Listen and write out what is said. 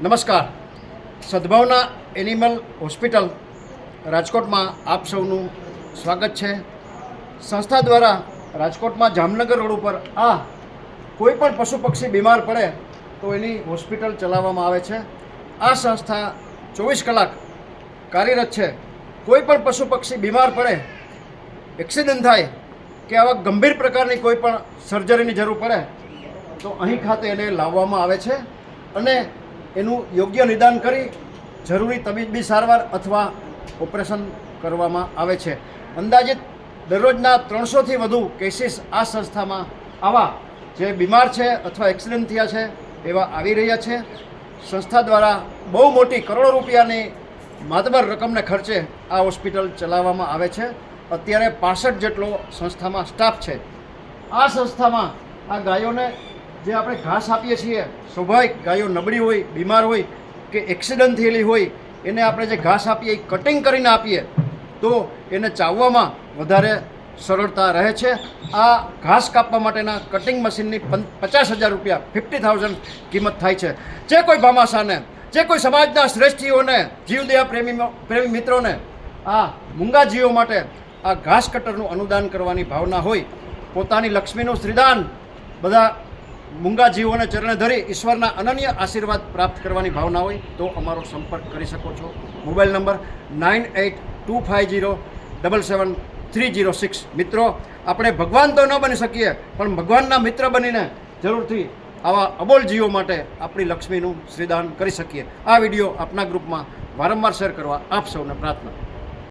નમસ્કાર. સદભાવના animal hospital રાજકોટમાં આપ સૌનું સ્વાગત છે. સંસ્થા દ્વારા રાજકોટમાં જામનગર રોડ ઉપર કોઈ પણ પશુ પક્ષી બીમાર પડે તો એની હોસ્પિટલ ચલાવવામાં આવે છે. આ સંસ્થા 24 કલાક કાર્યરત છે. કોઈ પણ પશુ પક્ષી બીમાર પડે, એક્સિડન્ટ થાય કે આવા ગંભીર પ્રકારની કોઈ પણ સર્જરીની જરૂર પડે તો અહીં ખાતે એને લાવવામાં આવે છે અને એનું યોગ્ય નિદાન કરી જરૂરી તબીબી સારવાર અથવા ઓપરેશન કરવામાં આવે છે. અંદાજિત દરરોજના 300થી વધુ કેસીસ આ સંસ્થામાં આવા જે બીમાર છે અથવા એક્સિડન્ટ થયા છે એવા આવી રહ્યા છે. સંસ્થા દ્વારા બહુ મોટી કરોડો રૂપિયાની માતબર રકમને ખર્ચે આ હોસ્પિટલ ચલાવવામાં આવે છે. અત્યારે 65 જેટલો સંસ્થામાં સ્ટાફ છે. આ સંસ્થામાં આ ગાયોને જે આપણે ઘાસ આપીએ છીએ, સ્વાભાવિક ગાયો નબળી હોય, બીમાર હોય કે એક્સિડન્ટ થયેલી હોય, એને આપણે જે ઘાસ આપીએ એ કટિંગ કરીને આપીએ તો એને ચાવવામાં વધારે સરળતા રહે છે. આ ઘાસ કાપવા માટેના કટિંગ મશીનની 50,000 રૂપિયા 50,000 કિંમત થાય છે. જે કોઈ ભામાશાને, જે કોઈ સમાજના શ્રેષ્ઠીઓને, જીવદયા પ્રેમી મિત્રોને આ મૂંગા જીવો માટે આ ઘાસ કટરનું અનુદાન કરવાની ભાવના હોય, પોતાની લક્ષ્મીનું શ્રીદાન બધા મૂંગા જીવોને ચરણે ધરી ઈશ્વરના અનન્ય આશીર્વાદ પ્રાપ્ત કરવાની ભાવના હોય તો અમારો સંપર્ક કરી શકો છો. Mobile number 9825077306. મિત્રો, આપણે ભગવાન તો ન બની શકીએ પણ ભગવાનના મિત્ર બનીને જરૂરથી આવા અબોલ જીવો માટે આપણી લક્ષ્મીનું શ્રીદાન કરી શકીએ. આ વિડીયો આપના ગ્રુપમાં વારંવાર શેર કરવા આપ સૌને પ્રાર્થના.